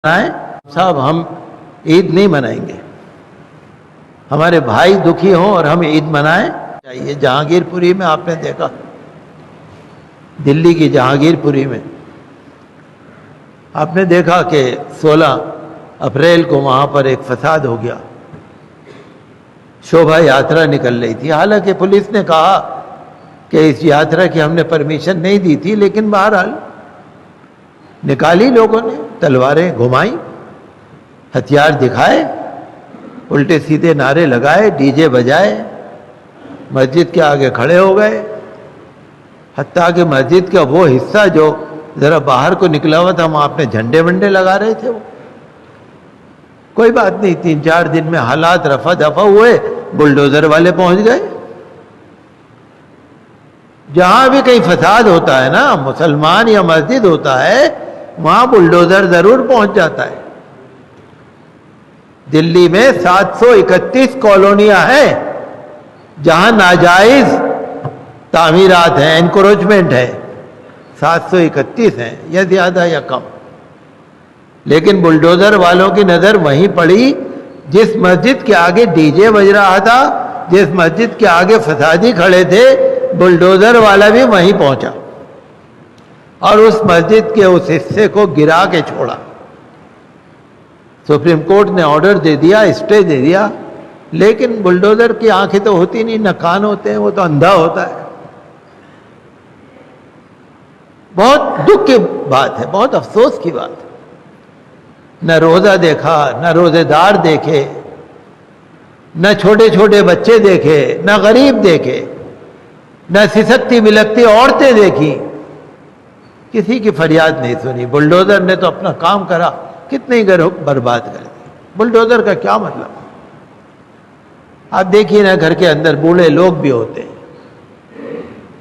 صاحب ہم عید نہیں منائیں گے. ہمارے بھائی دکھی ہوں اور ہم عید منائیں چاہیے. جہانگیر پوری میں آپ نے دیکھا, دلی کی جہانگیر پوری میں آپ نے دیکھا کہ 16 اپریل کو وہاں پر ایک فساد ہو گیا. شوبھا یاترا نکل رہی تھی, حالانکہ پولیس نے کہا کہ اس یاترا کی ہم نے پرمیشن نہیں دی تھی, لیکن بہرحال نکالی لوگوں نے, تلواریں گھمائیں, ہتھیار دکھائے, الٹے سیدھے نعرے لگائے, ڈی جے بجائے, مسجد کے آگے کھڑے ہو گئے. حتیٰ کہ مسجد کا وہ حصہ جو ذرا باہر کو نکلا ہوا تھا وہاں اپنے جھنڈے ونڈے لگا رہے تھے. وہ کوئی بات نہیں, 3-4 دن میں حالات رفع دفع ہوئے, بلڈوزر والے پہنچ گئے. جہاں بھی کہیں فساد ہوتا ہے نا, مسلمان یا مسجد ہوتا ہے, وہاں بلڈوزر ضرور پہنچ جاتا ہے. دلی میں 731 کالونیاں ہیں جہاں ناجائز تعمیرات ہیں, انکروچمنٹ ہے. 731 ہیں, یا زیادہ یا کم. لیکن بلڈوزر والوں کی نظر وہیں پڑی جس مسجد کے آگے ڈی جے بج رہا تھا, جس مسجد کے آگے فسادی کھڑے تھے, بلڈوزر والا بھی وہیں پہنچا اور اس مسجد کے اس حصے کو گرا کے چھوڑا. سپریم کورٹ نے آرڈر دے دیا, اسٹے دے دیا, لیکن بلڈوزر کی آنکھیں تو ہوتی نہیں, نہ کان ہوتے ہیں, وہ تو اندھا ہوتا ہے. بہت دکھ کی بات ہے, بہت افسوس کی بات ہے. نہ روزہ دیکھا, نہ روزے دار دیکھے, نہ چھوٹے چھوٹے بچے دیکھے, نہ غریب دیکھے, نہ سسکتی بلکتی عورتیں دیکھی, کسی کی فریاد نہیں سنی. بلڈوزر نے تو اپنا کام کرا, کتنے گھر برباد کر دی. بلڈوزر کا کیا مطلب؟ آپ دیکھیے نا, گھر کے اندر بوڑھے لوگ بھی ہوتے ہیں,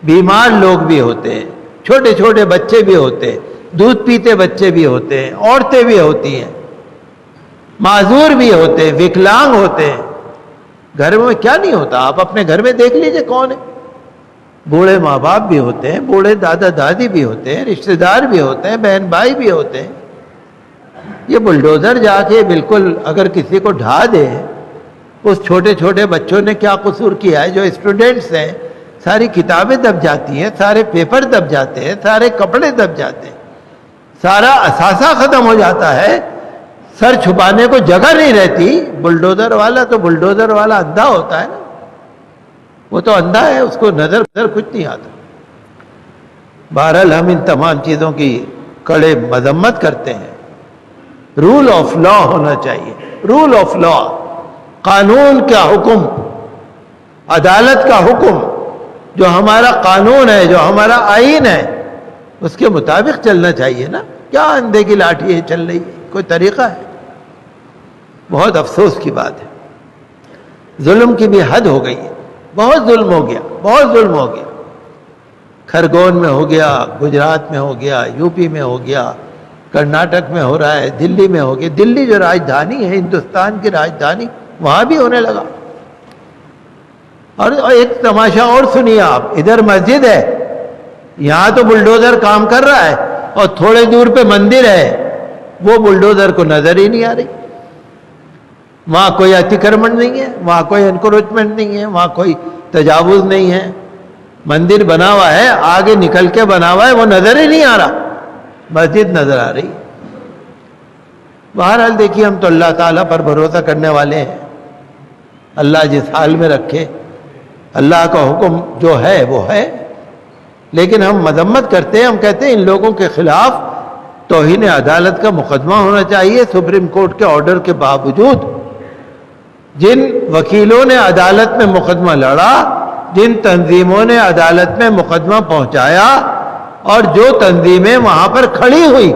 بیمار لوگ بھی ہوتے ہیں, چھوٹے چھوٹے بچے بھی ہوتے ہیں, دودھ پیتے بچے بھی ہوتے ہیں, عورتیں بھی ہوتی ہیں, معذور بھی ہوتے ہیں, وکلانگ ہوتے ہیں. گھر میں کیا نہیں ہوتا, آپ اپنے گھر میں دیکھ لیجئے کون ہے. بوڑھے ماں باپ بھی ہوتے ہیں, بوڑھے دادا دادی بھی ہوتے ہیں, رشتہ دار بھی ہوتے ہیں, بہن بھائی بھی ہوتے ہیں. یہ بلڈوزر جا کے بالکل اگر کسی کو ڈھا دے, اس چھوٹے چھوٹے بچوں نے کیا قصور کیا ہے؟ جو اسٹوڈنٹس ہیں, ساری کتابیں دب جاتی ہیں, سارے پیپر دب جاتے ہیں, سارے کپڑے دب جاتے ہیں, سارا اثاثہ ختم ہو جاتا ہے, سر چھپانے کو جگہ نہیں رہتی. بلڈوزر والا تو بلڈوزر والا اندھا ہوتا ہے نا, وہ تو اندھا ہے, اس کو نظر کچھ نہیں آتا. بہرحال ہم ان تمام چیزوں کی کڑے مذمت کرتے ہیں. رول آف لا ہونا چاہیے, رول آف لا, قانون کا حکم, عدالت کا حکم, جو ہمارا قانون ہے, جو ہمارا آئین ہے, اس کے مطابق چلنا چاہیے نا. کیا اندھے کی لاٹھی ہے چل رہی ہے؟ کوئی طریقہ ہے؟ بہت افسوس کی بات ہے. ظلم کی بھی حد ہو گئی ہے, بہت ظلم ہو گیا, بہت ظلم ہو گیا. کھرگون میں ہو گیا, گجرات میں ہو گیا, یو پی میں ہو گیا, کرناٹک میں ہو رہا ہے, دلی میں ہو گیا. دلی جو راجدھانی ہے, ہندوستان کی راجدھانی, وہاں بھی ہونے لگا. اور ایک تماشا اور سنیے آپ, ادھر مسجد ہے, یہاں تو بلڈوزر کام کر رہا ہے, اور تھوڑے دور پہ مندر ہے, وہ بلڈوزر کو نظر ہی نہیں آ رہی. وہاں کوئی اتیکرمن نہیں ہے, وہاں کوئی انکروچمنٹ نہیں ہے, وہاں کوئی تجاوز نہیں ہے. مندر بنا ہوا ہے, آگے نکل کے بنا ہوا ہے, وہ نظر ہی نہیں آ رہا, مسجد نظر آ رہی. بہرحال دیکھیے, ہم تو اللہ تعالیٰ پر بھروسہ کرنے والے ہیں. اللہ جس حال میں رکھے, اللہ کا حکم جو ہے وہ ہے. لیکن ہم مذمت کرتے ہیں, ہم کہتے ہیں ان لوگوں کے خلاف توہین عدالت کا مقدمہ ہونا چاہیے. سپریم کورٹ کے آرڈر کے باوجود جن وکیلوں نے عدالت میں مقدمہ لڑا, جن تنظیموں نے عدالت میں مقدمہ پہنچایا, اور جو تنظیمیں وہاں پر کھڑی ہوئی,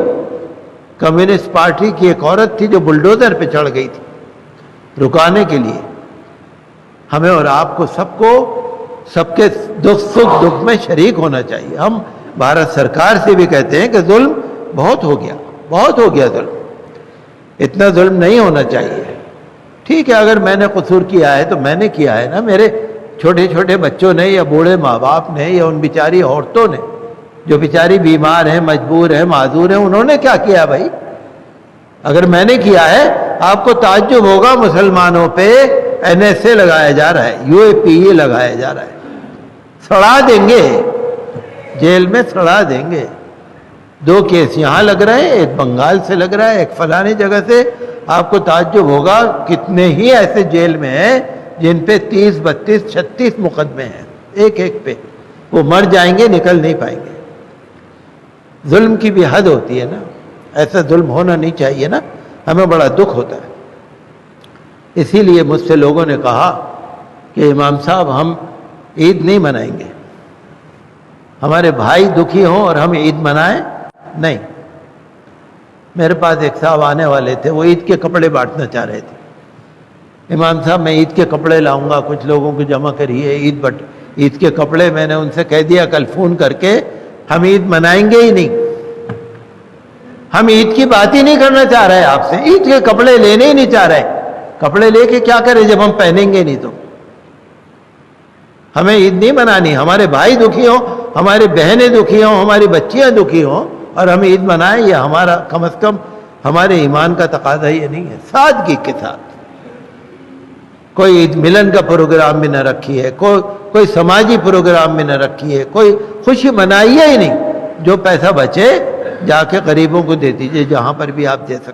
کمیونسٹ پارٹی کی ایک عورت تھی جو بلڈوزر پہ چڑھ گئی تھی رکانے کے لیے. ہمیں اور آپ کو سب کے دکھ میں شریک ہونا چاہیے. ہم بھارت سرکار سے بھی کہتے ہیں کہ ظلم بہت ہو گیا, بہت ہو گیا ظلم, اتنا ظلم نہیں ہونا چاہیے. ٹھیک ہے, اگر میں نے قصور کیا ہے تو میں نے کیا ہے نا. میرے چھوٹے چھوٹے بچوں نے, یا بوڑھے ماں باپ نے, یا ان بیچاری عورتوں نے جو بیچاری بیمار ہیں, مجبور ہیں, معذور ہیں, انہوں نے کیا کیا بھائی؟ اگر میں نے کیا ہے آپ کو تعجب ہوگا، مسلمانوں پہ NSA لگایا جا رہا ہے، UAPA لگایا جا رہا ہے، سڑا دیں گے، جیل میں سڑا دیں گے۔ 2 کیس یہاں لگ رہے ہیں، ایک بنگال سے لگ رہا ہے، ایک فلانی جگہ سے۔ آپ کو تعجب ہوگا کتنے ہی ایسے جیل میں ہیں جن پہ 30 32 36 مقدمے ہیں، ایک ایک پہ۔ وہ مر جائیں گے، نکل نہیں پائیں گے۔ ظلم کی بھی حد ہوتی ہے نا، ایسا ظلم ہونا نہیں چاہیے نا، ہمیں بڑا دکھ ہوتا ہے۔ اسی لیے مجھ سے لوگوں نے کہا کہ امام صاحب ہم عید نہیں منائیں گے، ہمارے بھائی دکھی ہوں اور ہم عید منائیں نہیں۔ میرے پاس ایک صاحب آنے والے تھے، وہ عید کے کپڑے بانٹنا چاہ رہے تھے۔ امام صاحب میں عید کے کپڑے لاؤں گا، کچھ لوگوں کو جمع کریے، عید کے کپڑے۔ میں نے ان سے کہہ دیا کل فون کر کے، ہم عید منائیں گے ہی نہیں، ہم عید کی بات ہی نہیں کرنا چاہ رہے آپ سے، عید کے کپڑے لینے ہی نہیں چاہ رہے۔ کپڑے لے کے کیا کریں جب ہم پہنیں گے نہیں تو؟ ہمیں عید نہیں منانی، ہمارے بھائی دکھی ہوں، ہماری بہنیں دکھی ہوں، ہماری بچیاں دکھی ہوں اور ہم عید منائیں، یہ ہمارا کم از کم ہمارے ایمان کا تقاضا یہ نہیں ہے۔ سادگی کے ساتھ کوئی عید ملن کا پروگرام بھی نہ رکھی ہے، کوئی سماجی پروگرام بھی نہ رکھی ہے، کوئی خوشی منائی ہی نہیں۔ جو پیسہ بچے جا کے غریبوں کو دے دیجئے، جہاں پر بھی آپ دے سکتے۔